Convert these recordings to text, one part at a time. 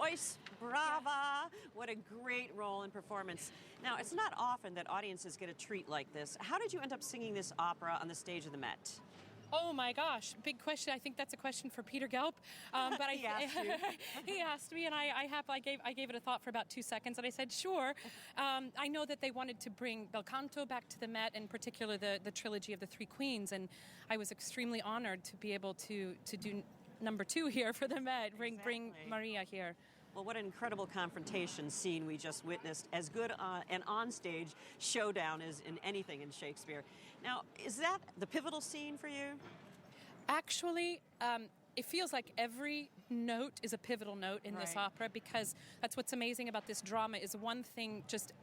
Joyce, brava! What a great role and performance. Now, it's not often that audiences get a treat like this. How did you end up singing this opera on the stage of the Met? Oh my gosh, big question. I think that's a question for Peter Gelb. But He asked you. He asked me, and I gave it a thought for about 2 seconds, and I said sure. I know that they wanted to bring Bel Canto back to the Met, in particular the trilogy of the Three Queens, and I was extremely honored to be able to do number 2 here for the Met. Bring Maria here. Well, what an incredible confrontation scene we just witnessed. As good an onstage showdown as in anything in Shakespeare. Now, is that the pivotal scene for you? Actually, it feels like every note is a pivotal note in this opera, because that's what's amazing about this drama is one thing just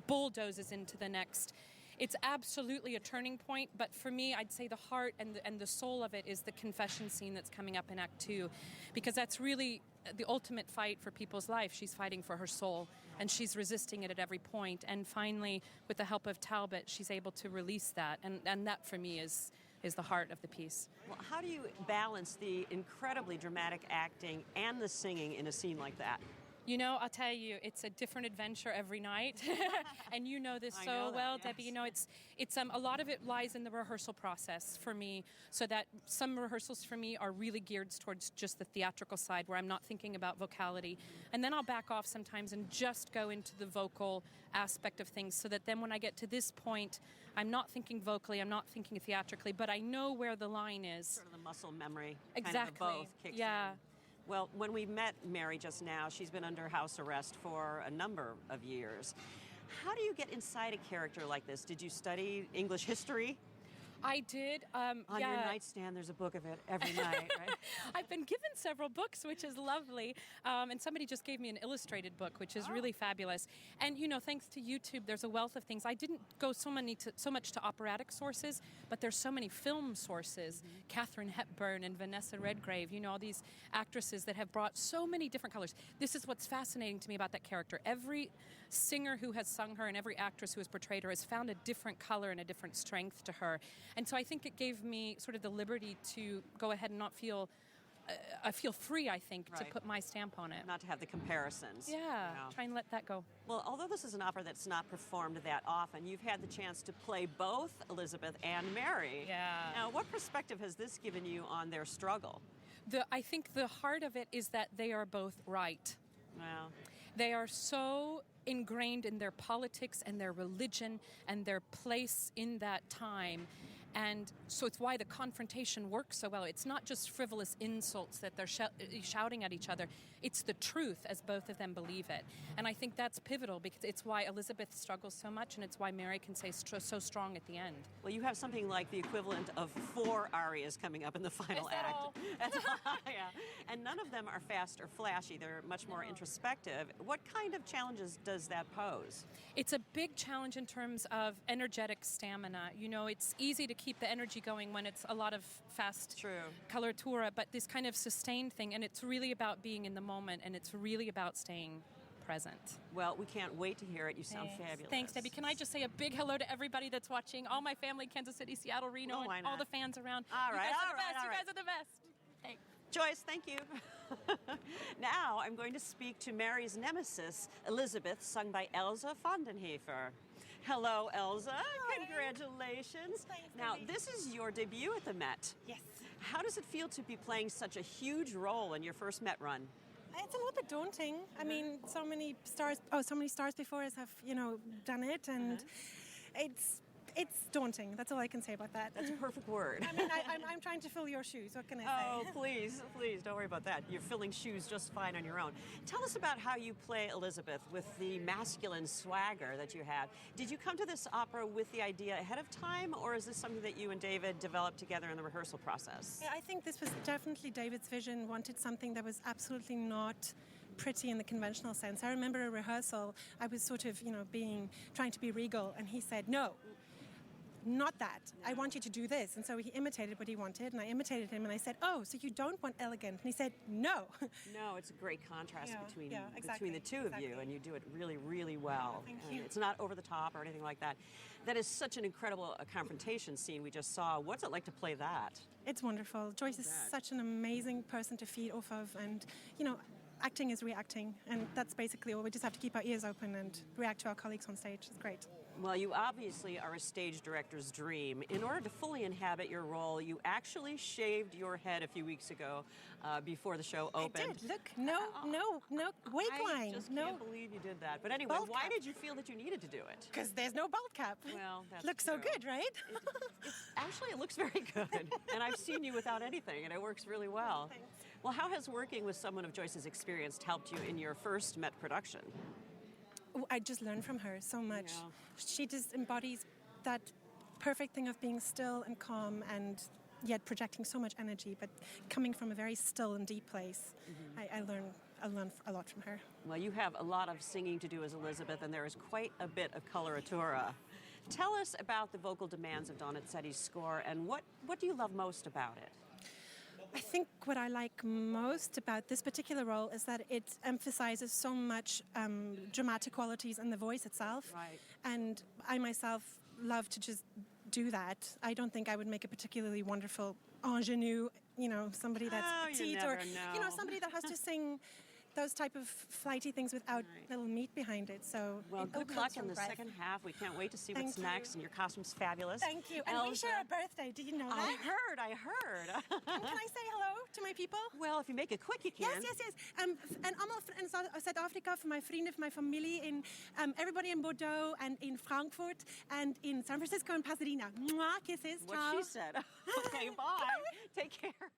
bulldozes into the next. It's absolutely a turning point, but for me, I'd say the heart and the soul of it is the confession scene that's coming up in Act 2, because that's really the ultimate fight for people's life. She's fighting for her soul, and she's resisting it at every point. And finally, with the help of Talbot, she's able to release that, and that for me is the heart of the piece. Well, how do you balance the incredibly dramatic acting and the singing in a scene like that? You know, I'll tell you, it's a different adventure every night, and you know this so well, yes. Debbie. You know, it's a lot of it lies in the rehearsal process for me, so that some rehearsals for me are really geared towards just the theatrical side, where I'm not thinking about vocality, and then I'll back off sometimes and just go into the vocal aspect of things, so that then when I get to this point, I'm not thinking vocally, I'm not thinking theatrically, but I know where the line is. Sort of the muscle memory. Exactly. Kind of both kicks in. Well, when we met Mary just now, she's been under house arrest for a number of years. How do you get inside a character like this? Did you study English history? I did. On your nightstand, there's a book of it every night, right? I've been given several books, which is lovely. And somebody just gave me an illustrated book, which is really fabulous. And, you know, thanks to YouTube, there's a wealth of things. I didn't go so much to operatic sources, but there's so many film sources. Mm-hmm. Katharine Hepburn and Vanessa Redgrave, you know, all these actresses that have brought so many different colors. This is what's fascinating to me about that character. Every singer who has sung her and every actress who has portrayed her has found a different color and a different strength to her. And so I think it gave me sort of the liberty to go ahead and not feel... I feel free, I think, to put my stamp on it. Not to have the comparisons. Yeah, try and let that go. Well, although this is an opera that's not performed that often, you've had the chance to play both Elizabeth and Mary. Yeah. Now, what perspective has this given you on their struggle? I think the heart of it is that they are both right. Wow. They are so ingrained in their politics and their religion and their place in that time. And so it's why the confrontation works so well. It's not just frivolous insults that they're shouting at each other. It's the truth, as both of them believe it. And I think that's pivotal, because it's why Elizabeth struggles so much, and it's why Mary can say so strong at the end. Well, you have something like the equivalent of 4 arias coming up in the final act. All? That's all, yeah. And none of them are fast or flashy. They're much more introspective. What kind of challenges does that pose? It's a big challenge in terms of energetic stamina. You know, it's easy to keep the energy going when it's a lot of fast coloratura, but this kind of sustained thing, and it's really about being in the moment, and it's really about staying present. Well, we can't wait to hear it. You sound fabulous. Thanks, Debbie. Can I just say a big hello to everybody that's watching, all my family, Kansas City, Seattle, Reno, and all the fans around. All right, You guys are the best. Thanks. Joyce, thank you. Now I'm going to speak to Mary's nemesis, Elizabeth, sung by Elsa Fondenhefer. Hello, Elsa. Hi. Congratulations. Thanks, now, Debbie. this is your debut at the Met. Yes. How does it feel to be playing such a huge role in your first Met run? It's a little bit daunting. I mean, so many stars before us have, you know, done it, and it's daunting. That's all I can say about that. That's a perfect word. I mean, I'm trying to fill your shoes. What can I say? Oh, please, don't worry about that. You're filling shoes just fine on your own. Tell us about how you play Elizabeth with the masculine swagger that you have. Did you come to this opera with the idea ahead of time, or is this something that you and David developed together in the rehearsal process? Yeah, I think this was definitely David's vision. Wanted something that was absolutely not pretty in the conventional sense. I remember a rehearsal. I was sort of, you know, trying to be regal, and he said, "No. Not that. I want you to do this." And so he imitated what he wanted, and I imitated him, and I said, "Oh, so you don't want elegant?" And he said, "No." No, it's a great contrast between exactly, the two of you, and you do it really, really well. Thank you. It's not over the top or anything like that. That is such an incredible confrontation scene we just saw. What's it like to play that? It's wonderful. Joyce is such an amazing person to feed off of, and, you know, acting is reacting, and that's basically all. We just have to keep our ears open and react to our colleagues on stage. It's great. Well, you obviously are a stage director's dream. In order to fully inhabit your role, you actually shaved your head a few weeks ago before the show opened. I did. Look, no wig line. I just no. can't believe you did that. But anyway, Bald why cap. did you feel that you needed to do it? Because there's no bald cap. Well, that's looks true. so good, right? Actually, it looks very good. And I've seen you without anything, and it works really well. Thanks. Well, how has working with someone of Joyce's experience helped you in your first Met production? I just learned from her so much. Yeah. She just embodies that perfect thing of being still and calm and yet projecting so much energy, but coming from a very still and deep place. I learned a lot from her. Well, you have a lot of singing to do as Elizabeth, and there is quite a bit of coloratura. Tell us about the vocal demands of Donizetti's score, and what do you love most about it? I think what I like most about this particular role is that it emphasizes so much dramatic qualities in the voice itself. Right. And I myself love to just do that. I don't think I would make a particularly wonderful ingenue, somebody that's petite, never or know. somebody that has to sing those type of flighty things without little meat behind it. So Well, it all good comes luck from in the breath. second half. We can't wait to see Thank what's you. next, and your costume's fabulous. Thank you. And we Elsa, share a birthday. Did you know I that? heard. Can I say hello to my people? Well, if you make it quick, you can. Yes. En allemaal in Zuid-Afrika, voor mijn vrienden, voor mijn familie, in everybody in Bordeaux and in Frankfurt and in San Francisco and Pasadena. Mwah, kisses. What ciao. she said. Okay, bye. Take care.